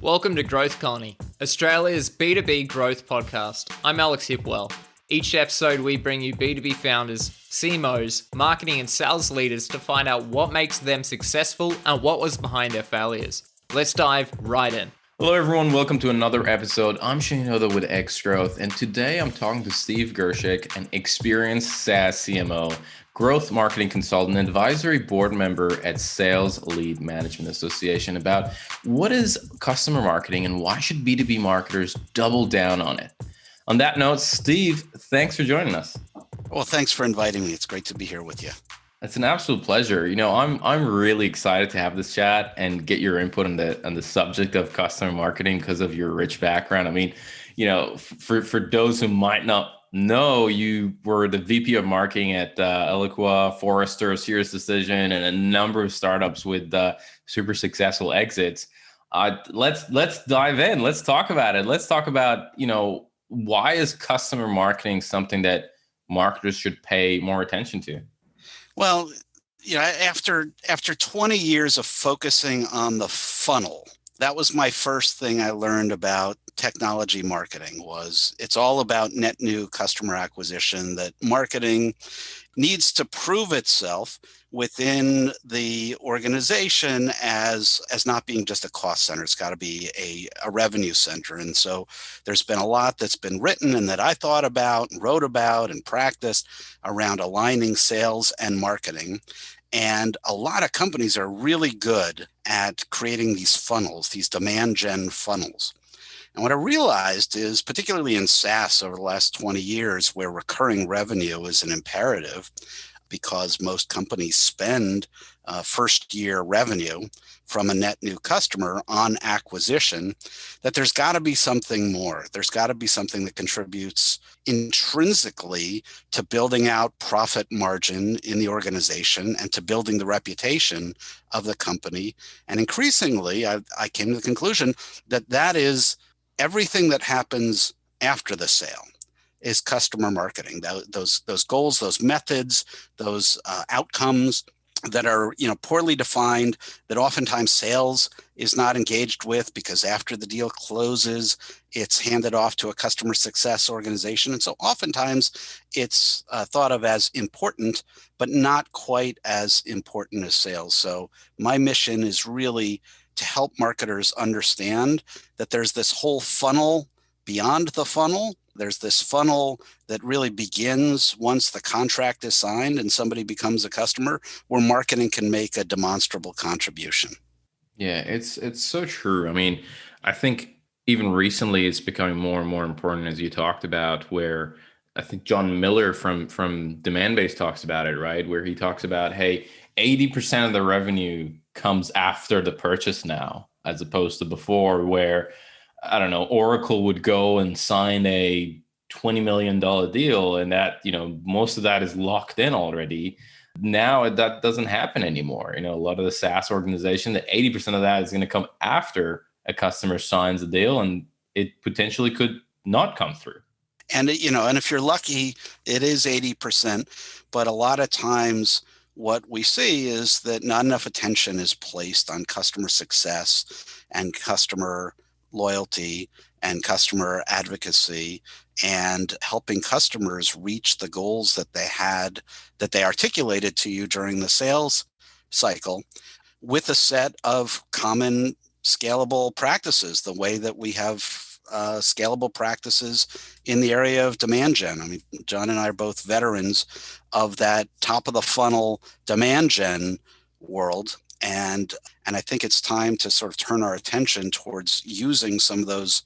Welcome to Growth Colony, Australia's B2B growth podcast. I'm Alex Hipwell. Each episode, we bring you B2B founders, CMOs, marketing and sales leaders to find out what makes them successful and what was behind their failures. Let's dive right in. Hello, everyone. Welcome to another episode. I'm Shahin Hoda with X Growth, and today I'm talking to Steve Gershik, an experienced SaaS CMO, growth marketing consultant, and advisory board member at Sales Lead Management Association, about what is customer marketing and why should B2B marketers double down on it. On that note, Steve, thanks for joining us. Well, thanks for inviting me. It's great to be here with you. It's an absolute pleasure. You know, I'm really excited to have this chat and get your input on the subject of customer marketing because of your rich background. I mean, you know, for those who might not know, you were the VP of marketing at Eloqua, Forrester, Serious Decision, and a number of startups with super successful exits. Let's dive in. Let's talk about it. Let's talk about, you know, why is customer marketing something that marketers should pay more attention to? Well, you know, after 20 years of focusing on the funnel, that was my first thing I learned about technology marketing. Was it's all about net new customer acquisition, that marketing needs to prove itself within the organization as not being just a cost center. It's got to be a revenue center. And so there's been a lot that's been written and that I thought about and wrote about and practiced around aligning sales and marketing. And a lot of companies are really good at creating these funnels, these demand gen funnels. And what I realized is, particularly in SaaS over the last 20 years, where recurring revenue is an imperative, because most companies spend first year revenue from a net new customer on acquisition, that there's got to be something more. There's got to be something that contributes intrinsically to building out profit margin in the organization and to building the reputation of the company. And increasingly, I came to the conclusion that that is everything that happens after the sale is customer marketing. Those goals, those methods, those outcomes that are, you know, poorly defined, that oftentimes sales is not engaged with, because after the deal closes, it's handed off to a customer success organization. And so oftentimes it's thought of as important, but not quite as important as sales. So my mission is really to help marketers understand that there's this whole funnel beyond the funnel. There's this funnel that really begins once the contract is signed and somebody becomes a customer, where marketing can make a demonstrable contribution. Yeah, it's so true. I mean, I think even recently it's becoming more and more important, as you talked about, where I think John Miller from Demandbase talks about it, right? Where he talks about, hey, 80% of the revenue comes after the purchase now, as opposed to before, where, I don't know, Oracle would go and sign a $20 million deal, and that, you know, most of that is locked in already. Now that doesn't happen anymore. You know, a lot of the SaaS organization, that 80% of that is going to come after a customer signs a deal, and it potentially could not come through. And, you know, and if you're lucky, it is 80%. But a lot of times what we see is that not enough attention is placed on customer success and customer loyalty and customer advocacy and helping customers reach the goals that they had, that they articulated to you during the sales cycle, with a set of common scalable practices, the way that we have scalable practices in the area of demand gen. I mean, John and I are both veterans of that top of the funnel demand gen world. And I think it's time to sort of turn our attention towards using some of those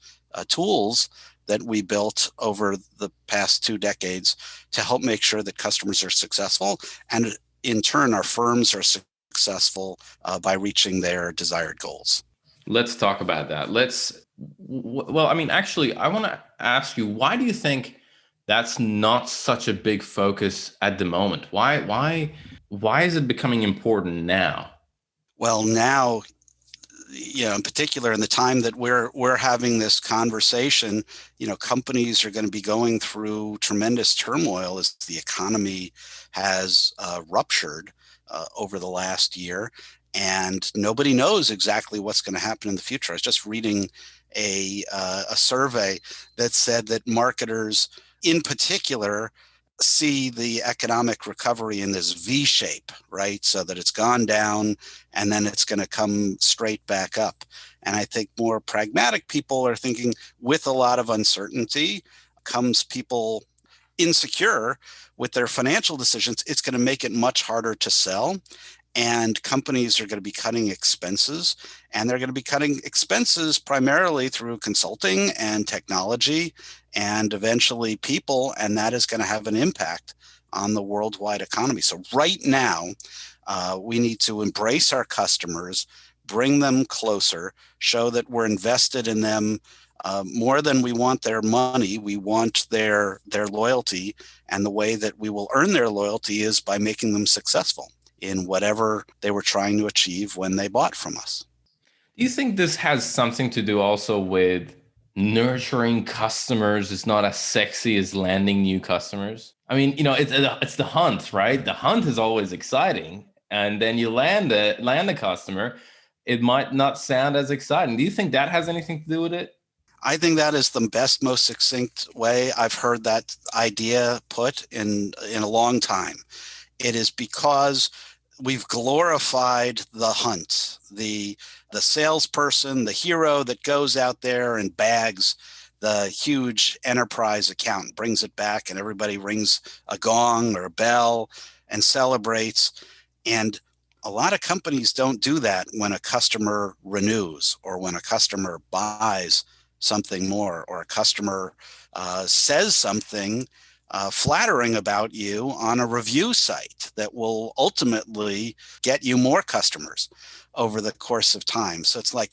tools that we built over the past 2 decades to help make sure that customers are successful, and in turn, our firms are successful by reaching their desired goals. Let's talk about that. Well, I mean, actually, I want to ask you, why do you think that's not such a big focus at the moment? Why is it becoming important now? Well, now, you know, in particular, in the time that we're having this conversation, you know, companies are going to be going through tremendous turmoil as the economy has ruptured over the last year. and nobody knows exactly what's going to happen in the future. I was just reading a survey that said that marketers in particular see the economic recovery in this V shape, right? So that it's gone down and then it's going to come straight back up. And I think more pragmatic people are thinking with a lot of uncertainty comes people insecure with their financial decisions. It's going to make it much harder to sell. And companies are going to be cutting expenses, and they're going to be cutting expenses primarily through consulting and technology and eventually people, and that is going to have an impact on the worldwide economy. So right now, we need to embrace our customers, bring them closer, show that we're invested in them more than we want their money. We want their loyalty, and the way that we will earn their loyalty is by making them successful in whatever they were trying to achieve when they bought from us. Do you think this has something to do also with nurturing customers is not as sexy as landing new customers? I mean, it's the hunt, right? The hunt is always exciting, and then you land a customer, it might not sound as exciting. Do you think that has anything to do with it? I think that is the best, most succinct way I've heard that idea put in a long time. It is because we've glorified the hunt, the salesperson, the hero that goes out there and bags the huge enterprise account, brings it back, and everybody rings a gong or a bell and celebrates. And a lot of companies don't do that when a customer renews or when a customer buys something more or a customer says something flattering about you on a review site that will ultimately get you more customers over the course of time. So it's like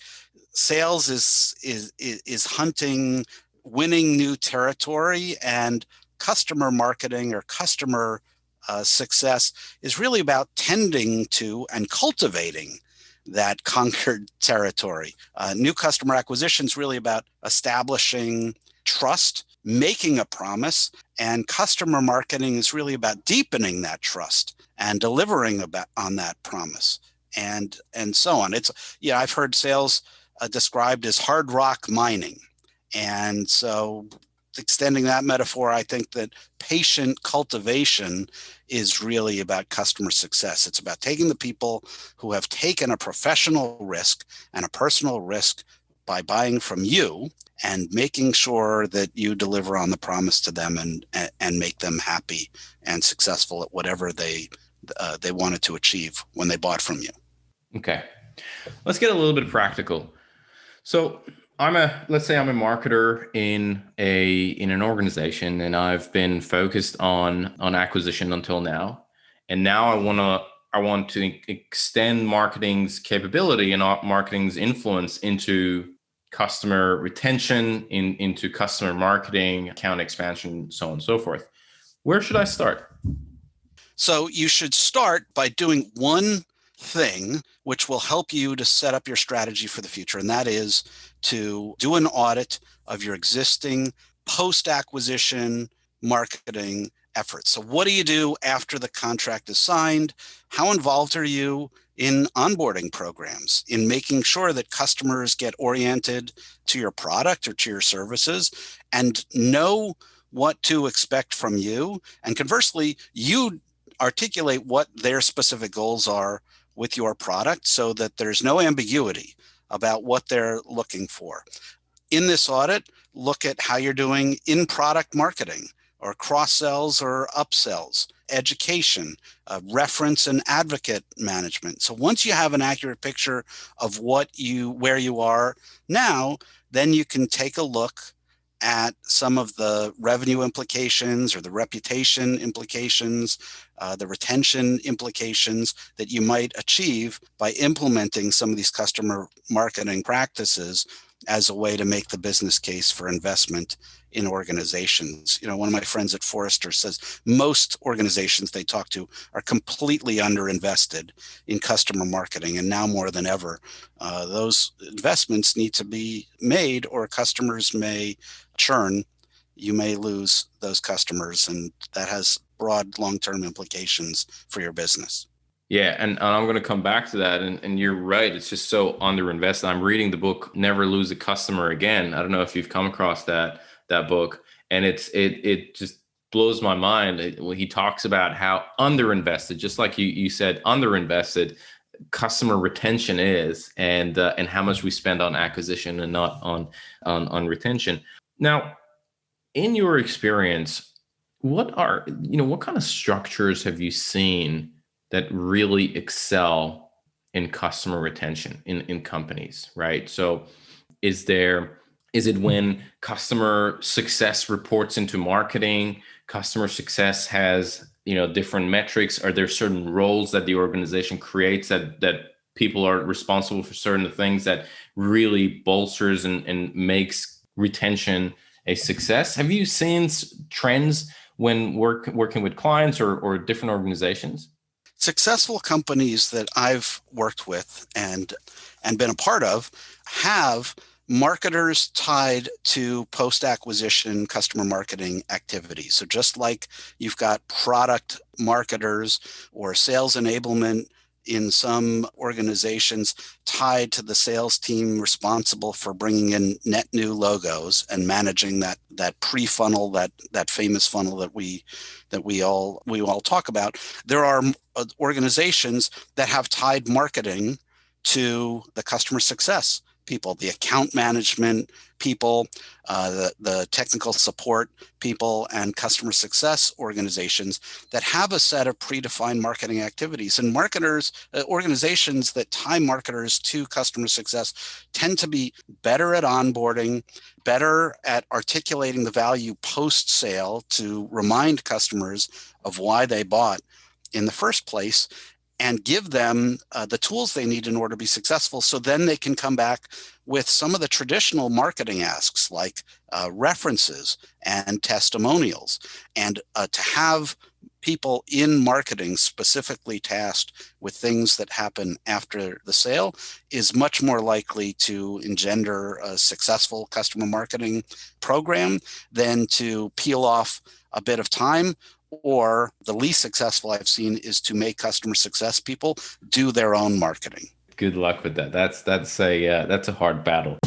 sales is hunting, winning new territory, and customer marketing or customer success is really about tending to and cultivating that conquered territory. New customer acquisition is really about establishing trust, making a promise, and customer marketing is really about deepening that trust and delivering on that promise, and so on. I've heard sales described as hard rock mining, and so extending that metaphor, I think that patient cultivation is really about customer success. It's about taking the people who have taken a professional risk and a personal risk by buying from you and making sure that you deliver on the promise to them and make them happy and successful at whatever they wanted to achieve when they bought from you. Okay, let's get a little bit practical. So let's say I'm a marketer in an organization, and I've been focused on acquisition until now, and now I want to extend marketing's capability and marketing's influence into customer retention, into customer marketing, account expansion, so on and so forth. Where should I start? So you should start by doing one thing which will help you to set up your strategy for the future, and that is to do an audit of your existing post-acquisition marketing efforts. So what do you do after the contract is signed? How involved are you in onboarding programs, in making sure that customers get oriented to your product or to your services and know what to expect from you? And conversely, you articulate what their specific goals are with your product so that there's no ambiguity about what they're looking for. In this audit, look at how you're doing in product marketing or cross-sells or upsells, education, reference and advocate management. So once you have an accurate picture of where you are now, then you can take a look at some of the revenue implications or the reputation implications, the retention implications that you might achieve by implementing some of these customer marketing practices as a way to make the business case for investment in organizations. One of my friends at Forrester says most organizations they talk to are completely underinvested in customer marketing, and now more than ever, those investments need to be made, or customers may churn. You may lose those customers, and that has broad long-term implications for your business. Yeah, and I'm going to come back to that. And you're right. It's just so underinvested. I'm reading the book "Never Lose a Customer Again." I don't know if you've come across that book, and it just blows my mind. When he talks about how underinvested, just like you said, underinvested customer retention is, and how much we spend on acquisition and not on retention. Now, in your experience, what kind of structures have you seen that really excel in customer retention in companies, right? So is it when customer success reports into marketing, customer success has, different metrics? Are there certain roles that the organization creates that people are responsible for certain things that really bolsters and makes retention a success? Have you seen trends when working with clients or different organizations? Successful companies that I've worked with and been a part of have marketers tied to post-acquisition customer marketing activities. So just like you've got product marketers or sales enablement in some organizations tied to the sales team responsible for bringing in net new logos and managing that pre-funnel, that famous funnel that we all talk about. There are organizations that have tied marketing to the customer success people, the account management people, the technical support people, and customer success organizations that have a set of predefined marketing activities. And marketers, organizations that tie marketers to customer success tend to be better at onboarding, better at articulating the value post-sale to remind customers of why they bought in the first place, and give them the tools they need in order to be successful. So then they can come back with some of the traditional marketing asks like references and testimonials. And to have people in marketing specifically tasked with things that happen after the sale is much more likely to engender a successful customer marketing program than to peel off a bit of time. Or the least successful I've seen is to make customer success people do their own marketing. Good luck with that. That's a hard battle.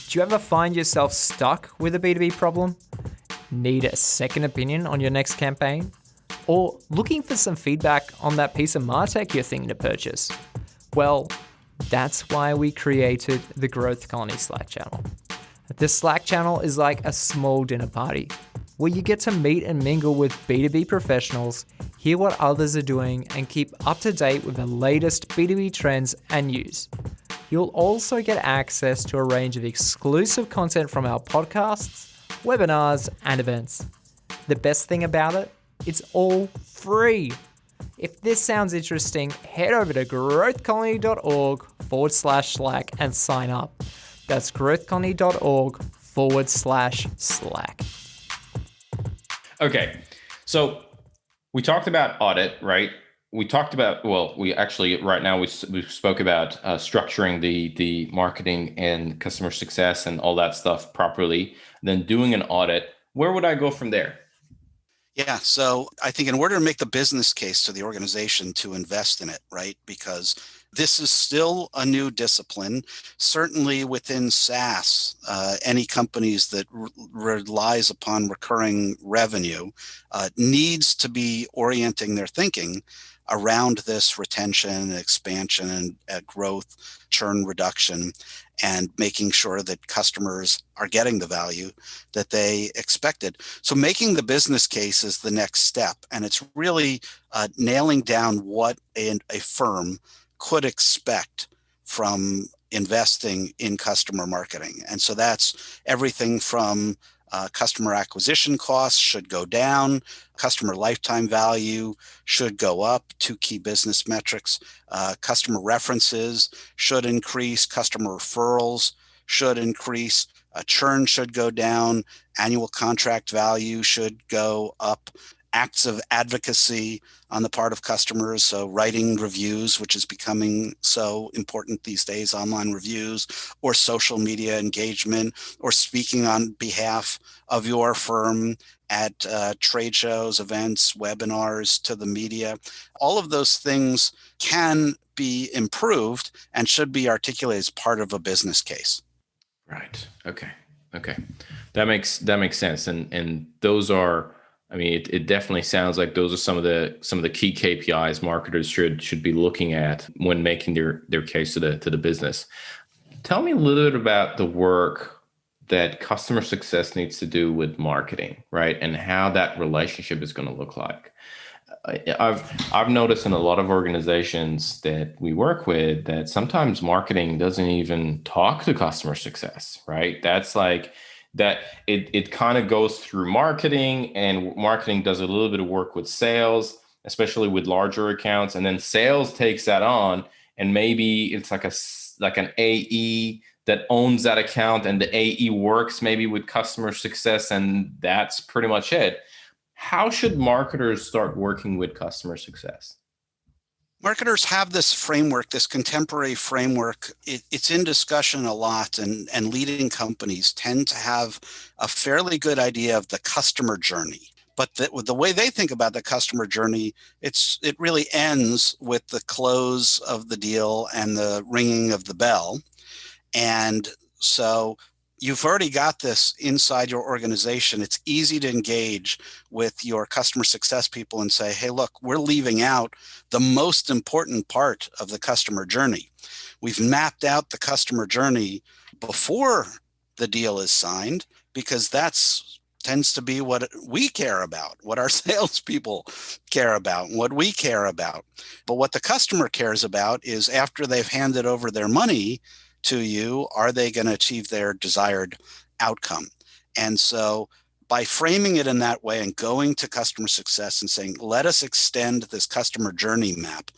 Do you ever find yourself stuck with a B2B problem? Need a second opinion on your next campaign? Or looking for some feedback on that piece of MarTech you're thinking to purchase? Well, that's why we created the Growth Colony Slack channel. This Slack channel is like a small dinner party where you get to meet and mingle with B2B professionals, hear what others are doing, and keep up to date with the latest B2B trends and news. You'll also get access to a range of exclusive content from our podcasts, webinars, and events. The best thing about it, it's all free. If this sounds interesting, head over to growthcolony.org/Slack and sign up. That's growthcolony.org/Slack. Okay, so we talked about audit, right? We talked about, we actually, right now, we spoke about structuring the marketing and customer success and all that stuff properly, then doing an audit. Where would I go from there? Yeah, so I think in order to make the business case to the organization to invest in it, right? Because this is still a new discipline. Certainly within SaaS, any companies that relies upon recurring revenue needs to be orienting their thinking around this retention, expansion, and growth, churn reduction, and making sure that customers are getting the value that they expected. So making the business case is the next step. And it's really nailing down what a firm could expect from investing in customer marketing. And so that's everything from customer acquisition costs should go down, customer lifetime value should go up, two key business metrics, customer references should increase, customer referrals should increase, churn should go down, annual contract value should go up, acts of advocacy on the part of customers, so writing reviews, which is becoming so important these days, online reviews, or social media engagement, or speaking on behalf of your firm at trade shows, events, webinars, to the media. All of those things can be improved and should be articulated as part of a business case. Right. Okay. Okay. That makes sense. And those are, I mean, it definitely sounds like those are some of the key KPIs marketers should be looking at when making their case to the business. Tell me a little bit about the work that customer success needs to do with marketing, right? And how that relationship is going to look like. I've noticed in a lot of organizations that we work with that sometimes marketing doesn't even talk to customer success, right? That's like that it kind of goes through marketing, and marketing does a little bit of work with sales, especially with larger accounts, and then sales takes that on, and maybe it's like an AE that owns that account, and the AE works maybe with customer success, and that's pretty much it. How should marketers start working with customer success? Marketers have this framework, this contemporary framework. It's in discussion a lot, and leading companies tend to have a fairly good idea of the customer journey. But the way they think about the customer journey, it really ends with the close of the deal and the ringing of the bell. And so you've already got this inside your organization. It's easy to engage with your customer success people and say, hey, look, we're leaving out the most important part of the customer journey. We've mapped out the customer journey before the deal is signed, because that's tends to be what we care about, what our salespeople care about, what we care about. But what the customer cares about is, after they've handed over their money to you, are they going to achieve their desired outcome? And so by framing it in that way and going to customer success and saying, let us extend this customer journey map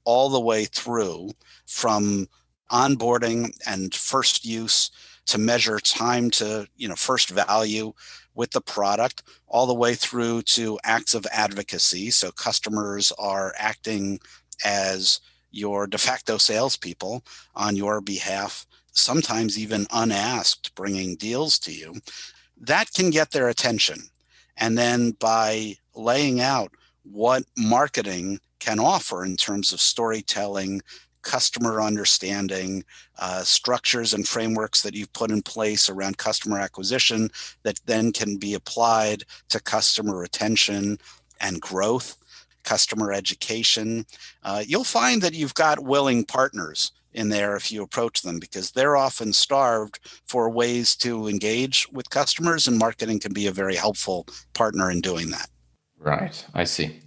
all the way through, from onboarding and first use to measure time to first value with the product, all the way through to acts of advocacy. So customers are acting as your de facto salespeople on your behalf, sometimes even unasked, bringing deals to you. That can get their attention. And then by laying out what marketing can offer in terms of storytelling, customer understanding, structures and frameworks that you've put in place around customer acquisition that then can be applied to customer retention and growth, customer education, you'll find that you've got willing partners in there if you approach them, because they're often starved for ways to engage with customers, and marketing can be a very helpful partner in doing that. Right. I see.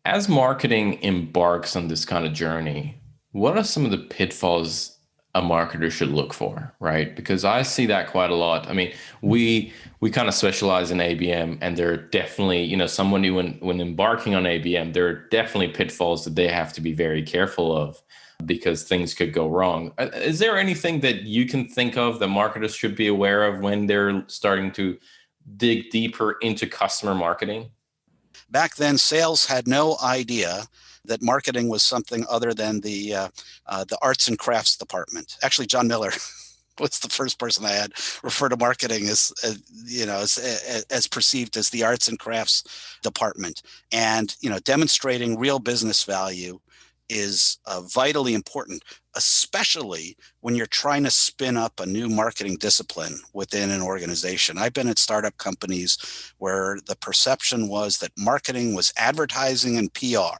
As marketing embarks on this kind of journey, what are some of the pitfalls a marketer should look for, right? Because I see that quite a lot. I mean, we kind of specialize in ABM, and there are definitely, someone when embarking on ABM, there are definitely pitfalls that they have to be very careful of, because things could go wrong. Is there anything that you can think of that marketers should be aware of when they're starting to dig deeper into customer marketing? Back then, sales had no idea that marketing was something other than the arts and crafts department. Actually, John Miller was the first person I had refer to marketing as perceived as the arts and crafts department. And demonstrating real business value is vitally important, especially when you're trying to spin up a new marketing discipline within an organization. I've been at startup companies where the perception was that marketing was advertising and PR,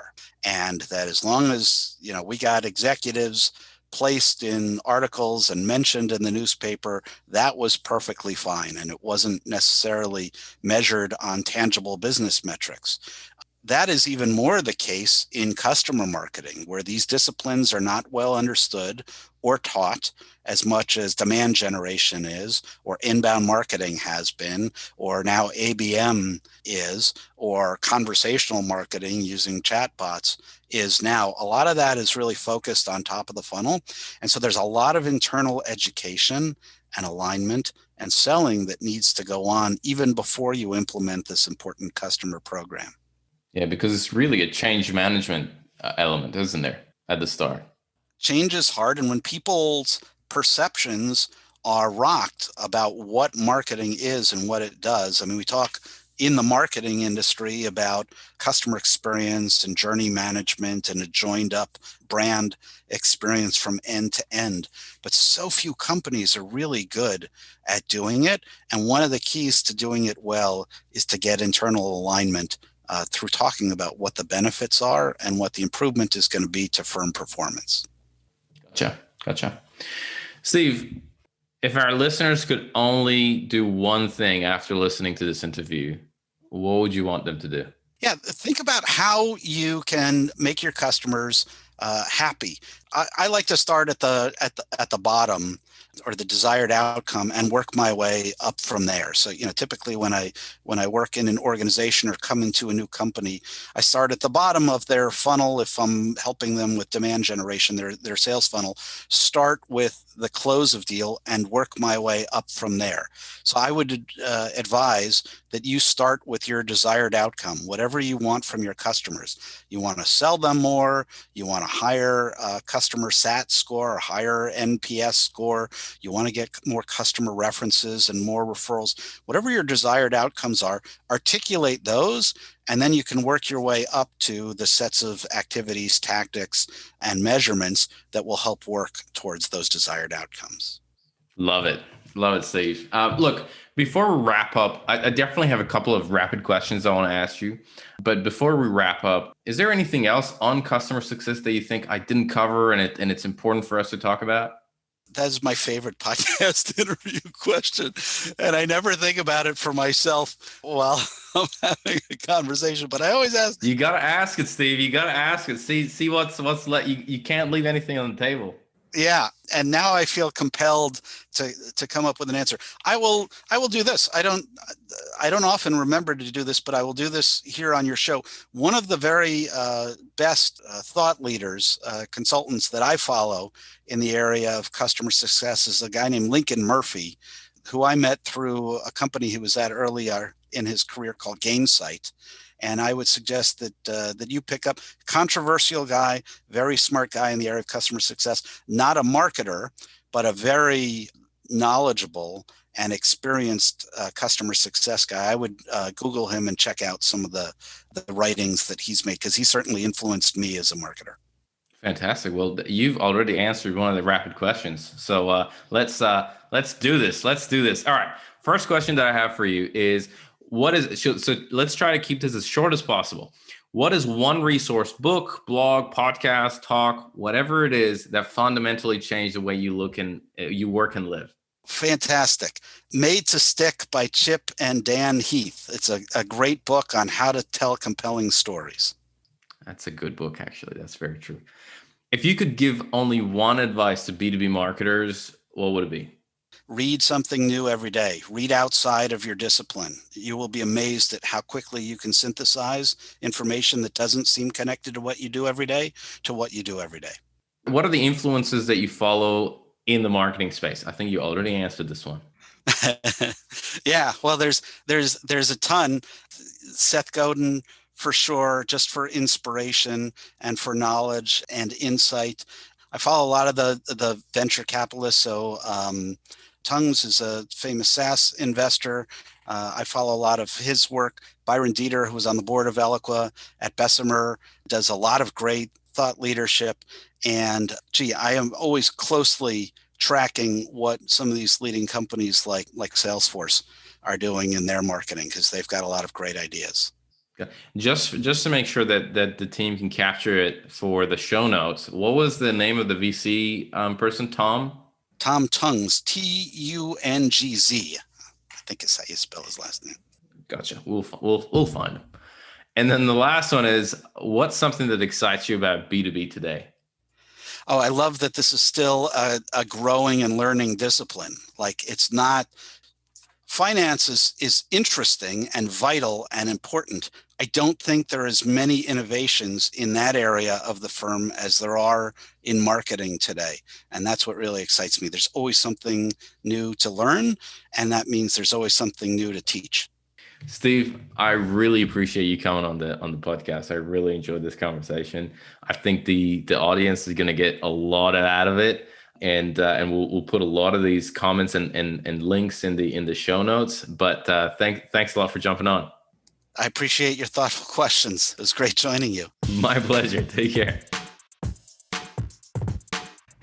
and that as long as we got executives placed in articles and mentioned in the newspaper, that was perfectly fine, and it wasn't necessarily measured on tangible business metrics. That is even more the case in customer marketing, where these disciplines are not well understood or taught as much as demand generation is, or inbound marketing has been, or now ABM is, or conversational marketing using chatbots is now. A lot of that is really focused on top of the funnel. And so there's a lot of internal education and alignment and selling that needs to go on even before you implement this important customer program. Yeah, because it's really a change management element, isn't there, at the start? Change is hard. And when people's perceptions are rocked about what marketing is and what it does, I mean, we talk in the marketing industry about customer experience and journey management and a joined up brand experience from end to end. But so few companies are really good at doing it. And one of the keys to doing it well is to get internal alignment through talking about what the benefits are and what the improvement is going to be to firm performance. Gotcha. Steve, if our listeners could only do one thing after listening to this interview, what would you want them to do? Yeah, think about how you can make your customers happy. I like to start at the bottom, or the desired outcome, and work my way up from there. So, typically when I work in an organization or come into a new company, I start at the bottom of their funnel. If I'm helping them with demand generation, their sales funnel, start with the close of deal and work my way up from there. So I would advise that you start with your desired outcome, whatever you want from your customers. You want to sell them more, you want a higher customer SAT score, or higher NPS score, you want to get more customer references and more referrals. Whatever your desired outcomes are, articulate those, and then you can work your way up to the sets of activities, tactics, and measurements that will help work towards those desired outcomes. Love it, Steve. Look, before we wrap up, I definitely have a couple of rapid questions I want to ask you. But before we wrap up, is there anything else on customer success that you think I didn't cover and it's important for us to talk about? That is my favorite podcast interview question. And I never think about it for myself while I'm having a conversation, but I always ask. You got to ask it, Steve. You got to ask it. See what's let you can't leave anything on the table. Yeah. And now I feel compelled to come up with an answer. I will do this. I don't often remember to do this, but I will do this here on your show. One of the very best thought leaders, consultants that I follow in the area of customer success is a guy named Lincoln Murphy, who I met through a company he was at earlier in his career called Gainsight. And I would suggest that you pick up controversial guy, very smart guy in the area of customer success, not a marketer, but a very knowledgeable and experienced customer success guy. I would Google him and check out some of the writings that he's made, because he certainly influenced me as a marketer. Fantastic. Well, you've already answered one of the rapid questions. So let's do this. All right. First question that I have for you is, so let's try to keep this as short as possible. What is one resource, book, blog, podcast, talk, whatever it is, that fundamentally changed the way you look and you work and live? Fantastic. Made to Stick by Chip and Dan Heath. It's a great book on how to tell compelling stories. That's a good book, actually. That's very true. If you could give only one advice to B2B marketers, what would it be? Read something new every day. Read outside of your discipline. You will be amazed at how quickly you can synthesize information that doesn't seem connected to what you do every day to what you do every day. What are the influences that you follow in the marketing space? I think you already answered this one. Yeah, well, there's a ton. Seth Godin, for sure, just for inspiration and for knowledge and insight. I follow a lot of the venture capitalists. So Tongues is a famous SaaS investor. I follow a lot of his work. Byron Dieter, who was on the board of Eloqua at Bessemer, does a lot of great thought leadership. And I am always closely tracking what some of these leading companies like Salesforce are doing in their marketing, because they've got a lot of great ideas. Just to make sure that the team can capture it for the show notes, what was the name of the VC person? Tom Tungz, Tungz. I think is how you spell his last name. Gotcha. We'll find him. And then the last one is, what's something that excites you about B2B today? Oh, I love that this is still a growing and learning discipline. Like, it's not. Finance is interesting and vital and important. I don't think there are as many innovations in that area of the firm as there are in marketing today. And that's what really excites me. There's always something new to learn, and that means there's always something new to teach. Steve, I really appreciate you coming on the podcast. I really enjoyed this conversation. I think the audience is going to get a lot out of it. And we'll put a lot of these comments and links in the show notes. But thanks a lot for jumping on. I appreciate your thoughtful questions. It was great joining you. My pleasure. Take care.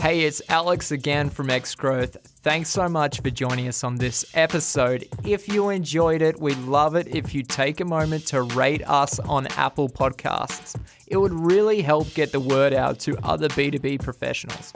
Hey, it's Alex again from X Growth. Thanks so much for joining us on this episode. If you enjoyed it, we'd love it if you take a moment to rate us on Apple Podcasts. It would really help get the word out to other B2B professionals.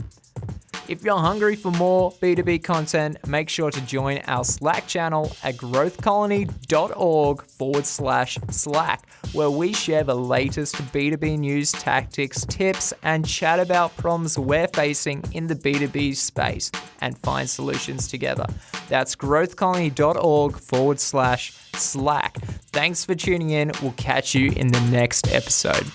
If you're hungry for more B2B content, make sure to join our Slack channel at growthcolony.org/Slack, where we share the latest B2B news, tactics, tips, and chat about problems we're facing in the B2B space and find solutions together. That's growthcolony.org/Slack. Thanks for tuning in. We'll catch you in the next episode.